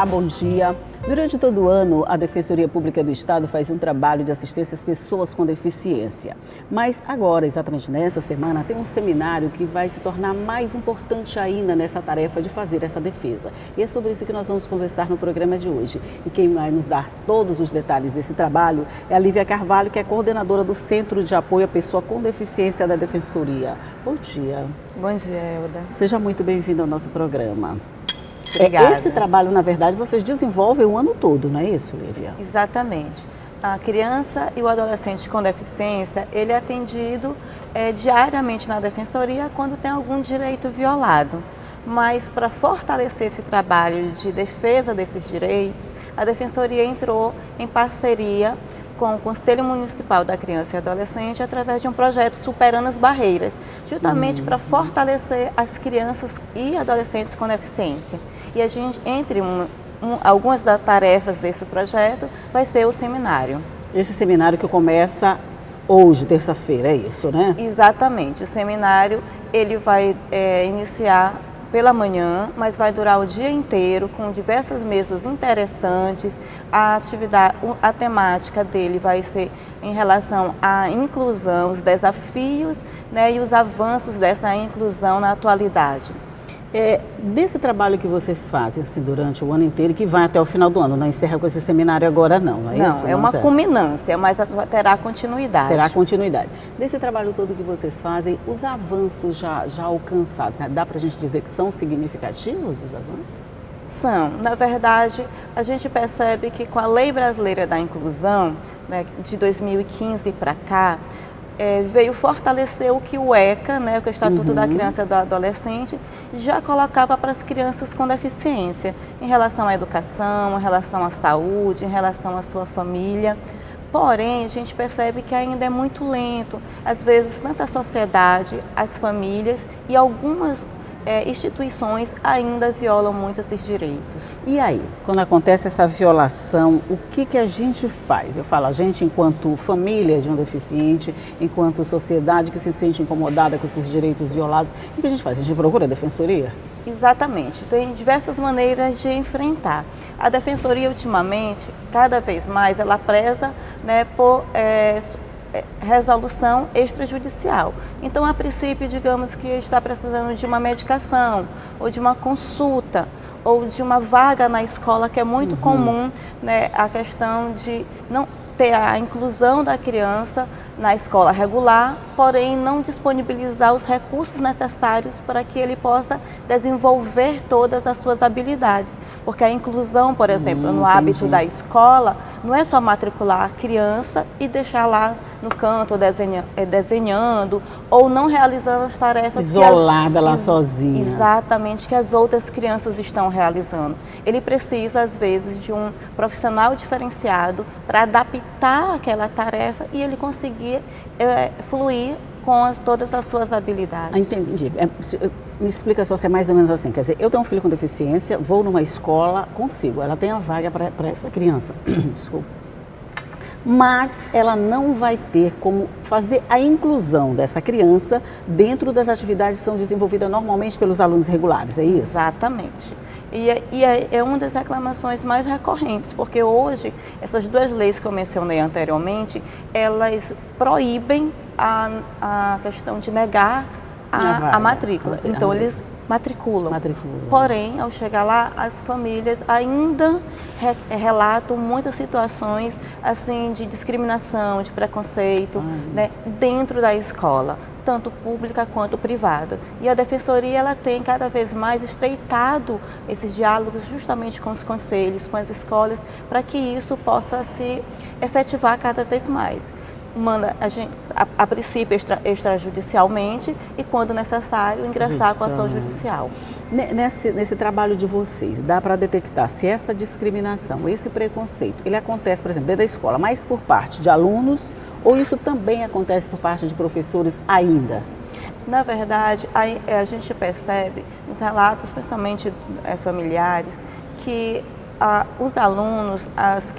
Olá, bom dia. Durante todo o ano, a Defensoria Pública do Estado faz um trabalho de assistência às pessoas com deficiência. Mas agora, exatamente nessa semana, tem um seminário que vai se tornar mais importante ainda nessa tarefa de fazer essa defesa. E é sobre isso que nós vamos conversar no programa de hoje. E quem vai nos dar todos os detalhes desse trabalho é a Lívia Carvalho, que é coordenadora do Centro de Apoio à Pessoa com Deficiência da Defensoria. Bom dia. Bom dia, Elda. Seja muito bem-vinda ao nosso programa. Obrigada. Esse trabalho, na verdade, vocês desenvolvem o ano todo, não é isso, Lívia? Exatamente. A criança e o adolescente com deficiência, ele é atendido diariamente na Defensoria quando tem algum direito violado. Mas para fortalecer esse trabalho de defesa desses direitos, a Defensoria entrou em parceria com o Conselho Municipal da Criança e Adolescente através de um projeto Superando as Barreiras, justamente para fortalecer as crianças e adolescentes com deficiência. E a gente, entre algumas das tarefas desse projeto, vai ser o seminário. Esse seminário que começa hoje, terça-feira, é isso, né? Exatamente. O seminário ele vai iniciar pela manhã, mas vai durar o dia inteiro com diversas mesas interessantes. A temática dele vai ser em relação à inclusão, os desafios, né, e os avanços dessa inclusão na atualidade. Desse trabalho que vocês fazem assim, durante o ano inteiro, que vai até o final do ano, não encerra com esse seminário agora não é isso? Não, é uma culminância, mas terá continuidade. Terá continuidade. Desse trabalho todo que vocês fazem, os avanços já alcançados, né? Dá para a gente dizer que são significativos os avanços? São. Na verdade, a gente percebe que com a Lei Brasileira da Inclusão, né, de 2015 para cá, veio fortalecer o que o ECA, né, o Estatuto da Criança e do Adolescente, já colocava para as crianças com deficiência, em relação à educação, em relação à saúde, em relação à sua família. Porém, a gente percebe que ainda é muito lento. Às vezes, tanto a sociedade, as famílias e algumas instituições ainda violam muito esses direitos. E aí, quando acontece essa violação, o que a gente faz? Eu falo a gente enquanto família de um deficiente, enquanto sociedade que se sente incomodada com esses direitos violados, o que a gente faz? A gente procura a Defensoria? Exatamente, tem diversas maneiras de enfrentar. A Defensoria, ultimamente, cada vez mais, ela preza, né, por resolução extrajudicial. Então, a princípio, digamos que está precisando de uma medicação, ou de uma consulta, ou de uma vaga na escola, que é muito comum, né, a questão de não ter a inclusão da criança na escola regular, porém não disponibilizar os recursos necessários para que ele possa desenvolver todas as suas habilidades. Porque a inclusão, por exemplo, no hábito da escola, não é só matricular a criança e deixar lá no canto desenhando ou não realizando as tarefas isolada lá sozinha. Exatamente, que as outras crianças estão realizando. Ele precisa, às vezes, de um profissional diferenciado para adaptar aquela tarefa e ele conseguir fluir com todas as suas habilidades. Entendi. Me explica só se é mais ou menos assim. Quer dizer, eu tenho um filho com deficiência, vou numa escola, consigo, ela tem a vaga para essa criança. Desculpa. Mas ela não vai ter como fazer a inclusão dessa criança dentro das atividades que são desenvolvidas normalmente pelos alunos regulares, é isso? Exatamente. E é uma das reclamações mais recorrentes, porque hoje, essas duas leis que eu mencionei anteriormente, elas proíbem a questão de negar a matrícula. Então, eles matriculam. Porém, ao chegar lá, as famílias ainda relatam muitas situações assim, de discriminação, de preconceito, né, dentro da escola, tanto pública quanto privada. E a Defensoria ela tem cada vez mais estreitado esses diálogos justamente com os conselhos, com as escolas, para que isso possa se efetivar cada vez mais. Manda a princípio extrajudicialmente e, quando necessário, ingressar com a ação judicial. Nesse trabalho de vocês, dá para detectar se essa discriminação, esse preconceito, ele acontece, por exemplo, dentro da escola, mais por parte de alunos ou isso também acontece por parte de professores ainda? Na verdade, a gente percebe nos relatos, principalmente familiares, que os alunos,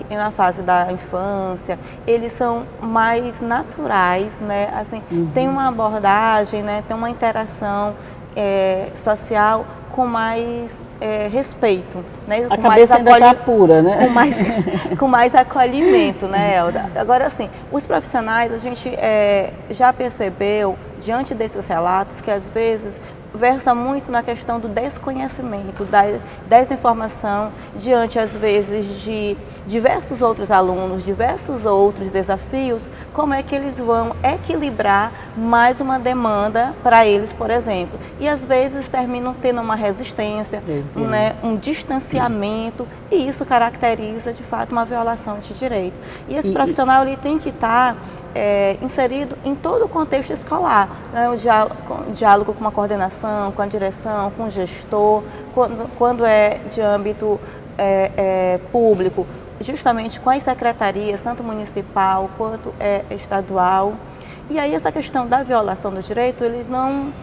na fase da infância, eles são mais naturais, né? Assim, tem uma abordagem, né? Tem uma interação social com mais respeito, né? A cabeça ainda está pura, né? Com mais acolhimento, né, Elda? Agora, assim, os profissionais, a gente já percebeu, diante desses relatos, que às vezes versa muito na questão do desconhecimento, da desinformação, diante, às vezes, de diversos outros alunos, diversos outros desafios, como é que eles vão equilibrar mais uma demanda para eles, por exemplo. E, às vezes, terminam tendo uma resistência, né, um distanciamento, e isso caracteriza, de fato, uma violação de direito. E esse profissional, ele tem que estar inserido em todo o contexto escolar, né? O diálogo com a coordenação, com a direção, com o gestor, quando é de âmbito público, justamente com as secretarias, tanto municipal quanto estadual. E aí essa questão da violação do direito, eles não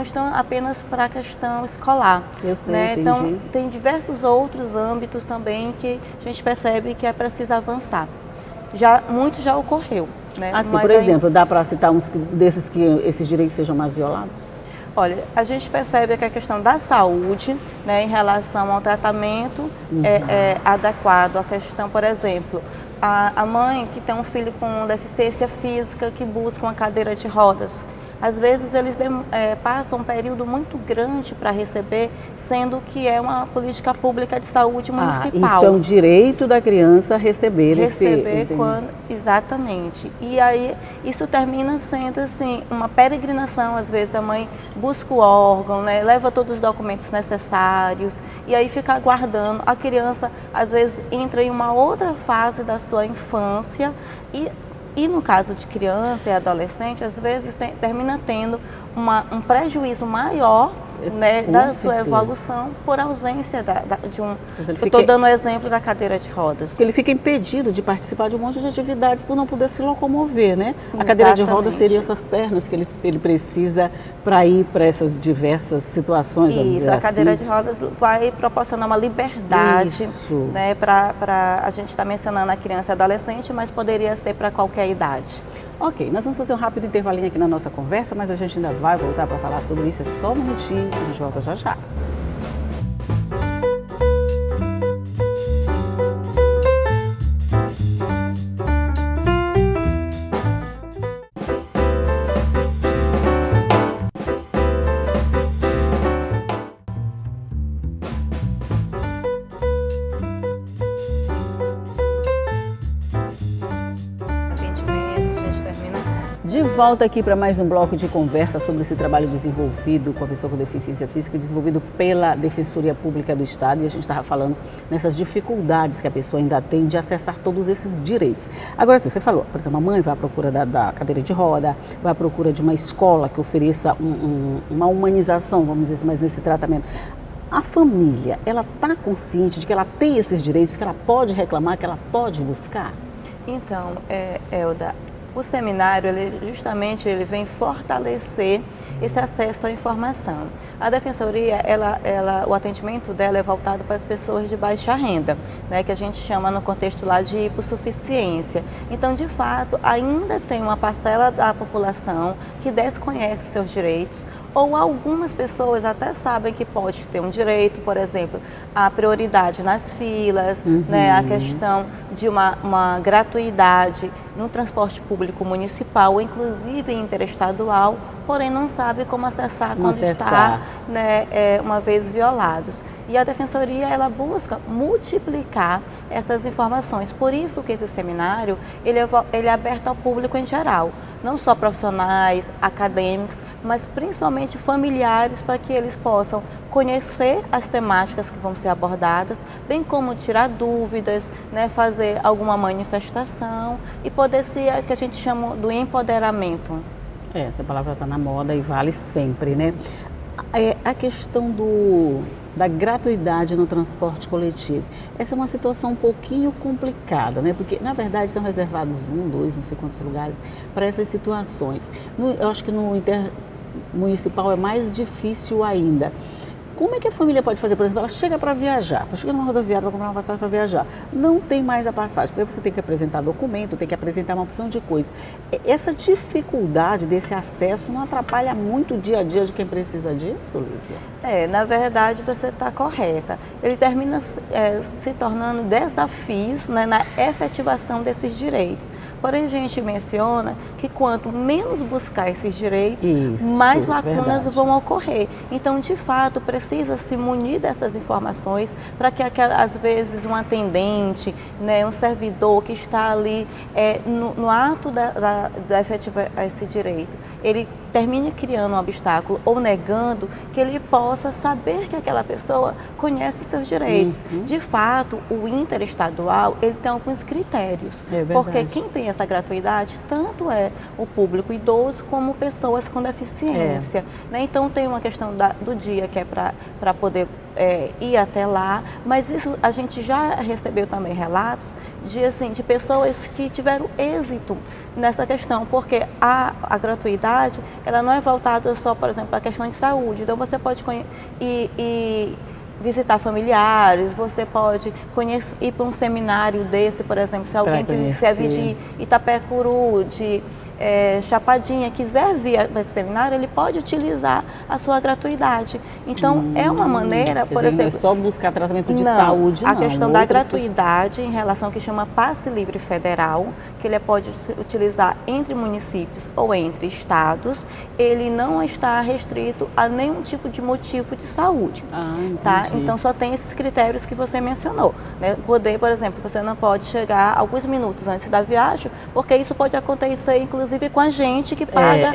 estão apenas para a questão escolar. Eu sei, né? entendi. Então, tem diversos outros âmbitos também que a gente percebe que é preciso avançar. Muito já ocorreu. Né? Assim, mas por exemplo, dá para citar uns desses que esses direitos sejam mais violados? Olha, a gente percebe que a questão da saúde, né, em relação ao tratamento adequado, a questão, por exemplo, a mãe que tem um filho com deficiência física que busca uma cadeira de rodas. Às vezes eles passam um período muito grande para receber, sendo que é uma política pública de saúde municipal. Isso é um direito da criança receber exatamente. E aí isso termina sendo assim uma peregrinação. Às vezes a mãe busca o órgão, né, leva todos os documentos necessários e aí fica aguardando. A criança às vezes entra em uma outra fase da sua infância e no caso de criança e adolescente, às vezes termina tendo um prejuízo maior, né, da sua evolução por ausência de um... Eu estou dando o exemplo da cadeira de rodas. Ele fica impedido de participar de um monte de atividades por não poder se locomover, né? A cadeira de rodas seria essas pernas que ele precisa para ir para essas diversas situações. Isso, a cadeira de rodas vai proporcionar uma liberdade, né, para a gente está mencionando a criança e adolescente, mas poderia ser para qualquer idade. Ok, nós vamos fazer um rápido intervalinho aqui na nossa conversa, mas a gente ainda vai voltar para falar sobre isso. É só um minutinho, a gente volta já já. De volta aqui para mais um bloco de conversa sobre esse trabalho desenvolvido com a pessoa com deficiência física, desenvolvido pela Defensoria Pública do Estado, e a gente estava falando nessas dificuldades que a pessoa ainda tem de acessar todos esses direitos. Agora, assim, você falou, por exemplo, a mãe vai à procura da cadeira de roda, vai à procura de uma escola que ofereça uma humanização, vamos dizer assim, mas nesse tratamento. A família, ela está consciente de que ela tem esses direitos, que ela pode reclamar, que ela pode buscar? Então, Elda, o seminário, ele vem fortalecer esse acesso à informação. A Defensoria, o atendimento dela é voltado para as pessoas de baixa renda, né, que a gente chama no contexto lá de hipossuficiência. Então, de fato, ainda tem uma parcela da população que desconhece seus direitos, ou algumas pessoas até sabem que pode ter um direito, por exemplo, a prioridade nas filas, né, a questão de uma gratuidade no transporte público municipal, ou inclusive interestadual, porém não sabe como acessar quando está, né, uma vez violados. E a Defensoria, ela busca multiplicar essas informações. Por isso que esse seminário, ele é aberto ao público em geral. Não só profissionais, acadêmicos, mas principalmente familiares, para que eles possam conhecer as temáticas que vão ser abordadas, bem como tirar dúvidas, né, fazer alguma manifestação e poder ser, que a gente chama do empoderamento. Essa palavra está na moda e vale sempre, né? A questão da gratuidade no transporte coletivo. Essa é uma situação um pouquinho complicada, né? Porque, na verdade, são reservados 1, 2, não sei quantos lugares para essas situações. Eu acho que no intermunicipal é mais difícil ainda. como é que a família pode fazer? Por exemplo, ela chega para viajar, ela chega numa rodoviária para comprar uma passagem para viajar, não tem mais a passagem, porque você tem que apresentar documento, tem que apresentar uma opção de coisa. Essa dificuldade desse acesso não atrapalha muito o dia a dia de quem precisa disso, Lívia? Na verdade, você está correta. Ele termina se tornando desafios, né, na efetivação desses direitos. Porém, a gente menciona que quanto menos buscar esses direitos, mais lacunas vão ocorrer. Então, de fato, precisa se munir dessas informações para que, às vezes, um atendente, né, um servidor que está ali no ato da efetivar esse direito, ele termine criando um obstáculo ou negando que ele possa saber que aquela pessoa conhece seus direitos. De fato, o interestadual, ele tem alguns critérios, porque quem tem essa gratuidade, tanto é o público idoso como pessoas com deficiência. Né? Então, tem uma questão do dia que é para poder ir até lá, mas isso a gente já recebeu também relatos de pessoas que tiveram êxito nessa questão, porque a gratuidade, ela não é voltada só, por exemplo, para a questão de saúde. Então, você pode ir visitar familiares, você pode ir para um seminário desse, por exemplo, se alguém que serve de Itapecuru, de Chapadinha, quiser vir a esse seminário, ele pode utilizar a sua gratuidade. Então, é uma maneira, por exemplo... Não é só buscar tratamento de saúde, não. A questão da gratuidade em relação ao que chama passe livre federal, que ele pode utilizar entre municípios ou entre estados, ele não está restrito a nenhum tipo de motivo de saúde. Tá? Então, só tem esses critérios que você mencionou. Né? Por exemplo, você não pode chegar alguns minutos antes da viagem, porque isso pode acontecer, inclusive, com a gente que paga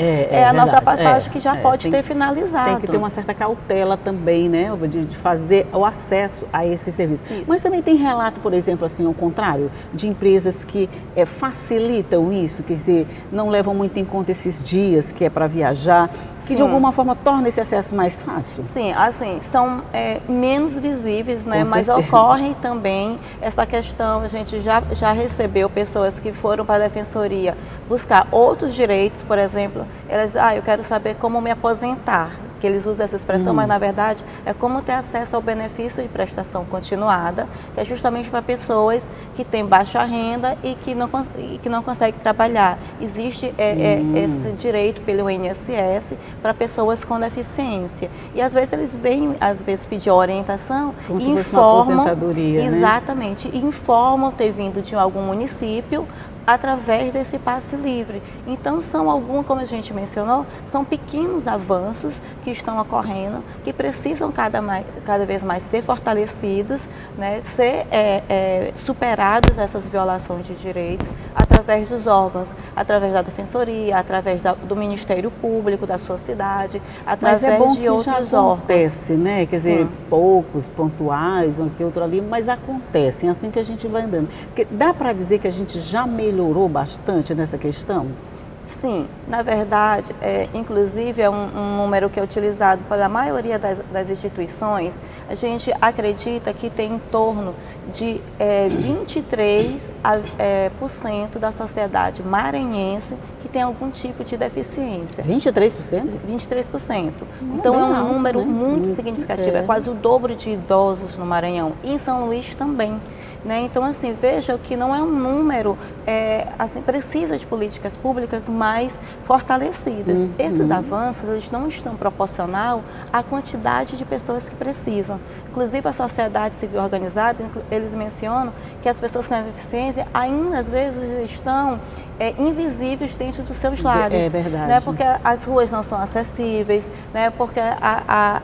a nossa passagem, que já pode ter finalizado. Tem que ter uma certa cautela também, né, de fazer o acesso a esse serviço. Mas também tem relato, por exemplo, assim, ao contrário, de empresas que facilitam isso, quer dizer, não levam muito em conta esses dias que é para viajar, que de alguma forma torna esse acesso mais fácil. Sim, assim, são menos visíveis, né, mas ocorre também essa questão. A gente já recebeu pessoas que foram para a defensoria buscar outros direitos, por exemplo, elas eu quero saber como me aposentar, que eles usam essa expressão, mas na verdade é como ter acesso ao benefício de prestação continuada, que é justamente para pessoas que têm baixa renda e que não conseguem trabalhar. Existe esse direito pelo INSS para pessoas com deficiência. E às vezes eles vêm, pedir orientação como e se fosse uma aposentadoria, exatamente, e informam ter vindo de algum município através desse passe livre. Então, como a gente mencionou, são pequenos avanços que estão ocorrendo, que precisam cada vez mais ser fortalecidos, né, ser superadas essas violações de direitos através dos órgãos, através da Defensoria, através do Ministério Público, da sua cidade, através de outros órgãos. Acontece, né? Quer dizer, poucos, pontuais, um aqui, outro ali, mas acontecem, assim que a gente vai andando. Porque dá para dizer que a gente já melhorou bastante nessa questão? Sim, na verdade, inclusive é um número que é utilizado pela maioria das instituições. A gente acredita que tem em torno de 23% da sociedade maranhense que tem algum tipo de deficiência. 23%? 23%. Então é um número muito significativo, é quase o dobro de idosos no Maranhão e em São Luís também. Né? Então, assim, veja que não é um número, precisa de políticas públicas mais fortalecidas. Esses avanços, eles não estão proporcional à quantidade de pessoas que precisam. Inclusive, a sociedade civil organizada, eles mencionam que as pessoas com deficiência ainda, às vezes, estão invisíveis dentro dos seus lares. É verdade. Né? Porque as ruas não são acessíveis, né? Porque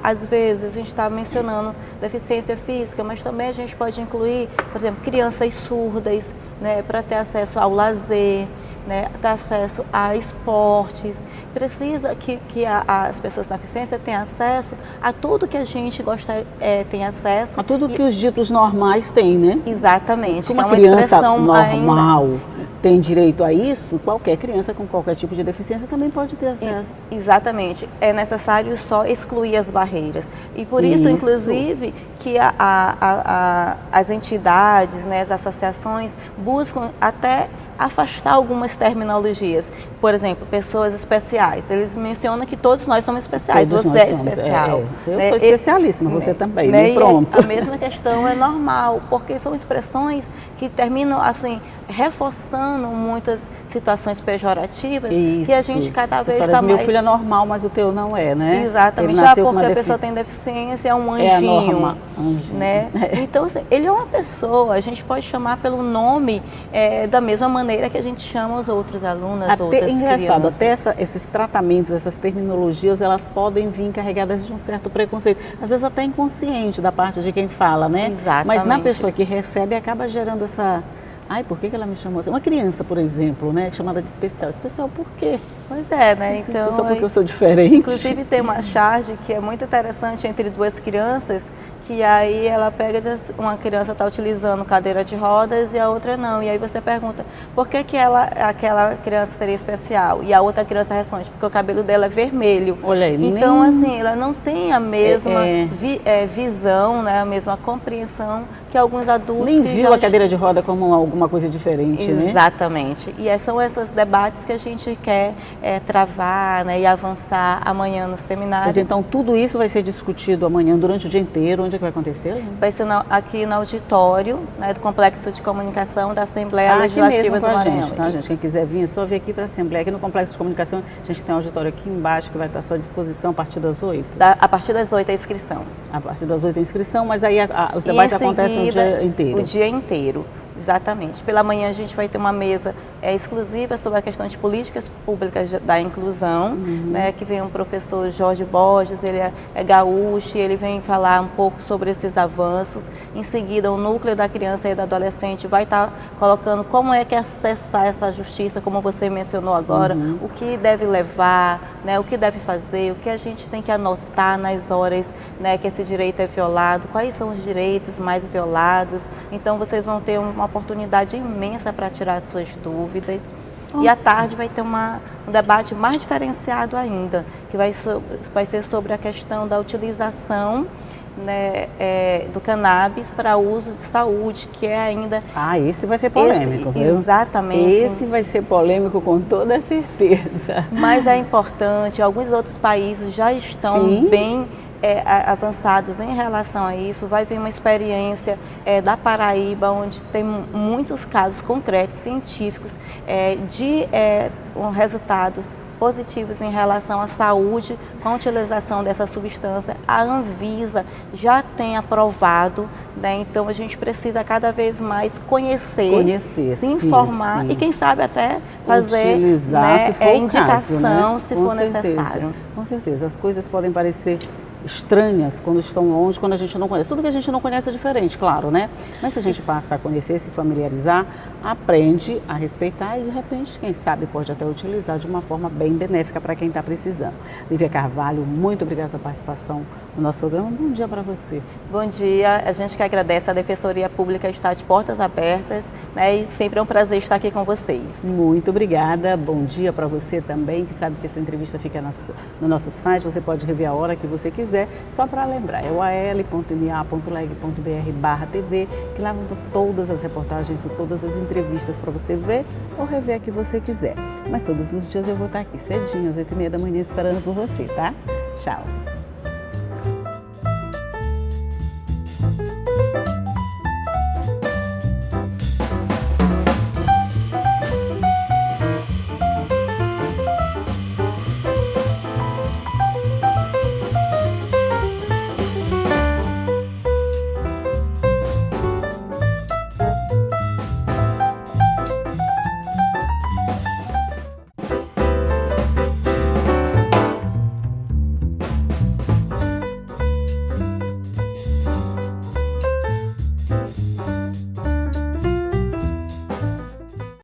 às vezes a gente está mencionando deficiência física, mas também a gente pode incluir, por exemplo, crianças surdas, né? Para ter acesso ao lazer, né? Ter acesso a esportes. Precisa que as pessoas com deficiência tenham acesso a tudo que a gente gosta, tem acesso. A tudo que os ditos normais têm, né? Exatamente. Como uma criança normal tem direito a isso, qualquer criança com qualquer tipo de deficiência também pode ter acesso. Exatamente. É necessário só excluir as barreiras. E por isso inclusive, que as entidades, né, as associações buscam até afastar algumas terminologias. Por exemplo, pessoas especiais. Eles mencionam que todos nós somos especiais. Todos você é somos, especial. Eu sou especialíssima, você também, né? Pronto. A mesma questão é normal, porque são expressões que terminam assim reforçando muitas situações pejorativas. Isso. Que a gente cada vez está mais... Meu filho é normal, mas o teu não é, né? Exatamente. Já porque a pessoa tem deficiência, é um anjinho. Anjinho. Né? Então, assim, ele é uma pessoa, a gente pode chamar pelo nome da mesma maneira que a gente chama os outros alunos, outras crianças. Até esses tratamentos, essas terminologias, elas podem vir carregadas de um certo preconceito. Às vezes até inconsciente da parte de quem fala, né? Exatamente. Mas na pessoa que recebe, acaba gerando essa... Ai, por que ela me chamou assim? Uma criança, por exemplo, né, chamada de especial. Especial por quê? Pois é, né? Então, só porque eu sou diferente. Inclusive tem uma charge que é muito interessante entre duas crianças, que aí ela pega e diz, uma criança está utilizando cadeira de rodas e a outra não. E aí você pergunta, por que aquela criança seria especial? E a outra criança responde, porque o cabelo dela é vermelho. Olha aí, então, assim, ela não tem a mesma visão, né, a mesma compreensão que alguns adultos... Nem viu a cadeira de roda como alguma coisa diferente, né? Exatamente. E são esses debates que a gente quer travar, né, e avançar amanhã no seminário. Mas então tudo isso vai ser discutido amanhã durante o dia inteiro? Onde é que vai acontecer? Vai ser aqui no auditório, né, do Complexo de Comunicação da Assembleia Legislativa do Maranhão. Gente, tá, gente? Quem quiser vir é só vir aqui para a Assembleia. Aqui no Complexo de Comunicação a gente tem um auditório aqui embaixo que vai estar à sua disposição a partir das 8. A partir das 8 é a inscrição. A partir das 8 é a inscrição, mas aí os debates acontecem o dia inteiro. O dia inteiro. Exatamente. Pela manhã a gente vai ter uma mesa exclusiva sobre a questão de políticas públicas da inclusão, né, que vem o professor Jorge Borges, ele é gaúcho, ele vem falar um pouco sobre esses avanços. Em seguida, o núcleo da criança e do adolescente vai estar colocando como é que acessar essa justiça, como você mencionou agora, o que deve levar, né, o que deve fazer, o que a gente tem que anotar nas horas, né, que esse direito é violado, quais são os direitos mais violados. Então, vocês vão ter uma oportunidade imensa para tirar as suas dúvidas. E à tarde vai ter um debate mais diferenciado ainda, que vai ser sobre a questão da utilização, né, do cannabis para uso de saúde, que é ainda... esse vai ser polêmico, viu? Exatamente. Esse vai ser polêmico com toda certeza. Mas é importante, alguns outros países já estão bem avançados em relação a isso. Vai vir uma experiência da Paraíba, onde tem muitos casos concretos, científicos, de resultados positivos em relação à saúde com a utilização dessa substância. A Anvisa já tem aprovado, né? Então a gente precisa cada vez mais conhecer se informar e quem sabe até fazer, né, se for indicação, caso, né? Se for necessário. Com certeza, as coisas podem parecer estranhas quando estão longe, quando a gente não conhece. Tudo que a gente não conhece é diferente, claro, né? Mas se a gente passa a conhecer, se familiarizar, aprende a respeitar e, de repente, quem sabe, pode até utilizar de uma forma bem benéfica para quem está precisando. Lívia Carvalho, muito obrigada pela participação no nosso programa. Bom dia para você. Bom dia. A gente que agradece. A Defensoria Pública está de portas abertas, né? E sempre é um prazer estar aqui com vocês. Muito obrigada. Bom dia para você também, que sabe que essa entrevista fica no nosso site. Você pode rever a hora que você quiser. Só para lembrar, é o al.ma.leg.br/TV, que lá vão todas as reportagens e todas as entrevistas para você ver ou rever a que você quiser. Mas todos os dias eu vou estar aqui cedinho, às 8h30 da manhã, esperando por você, tá? Tchau!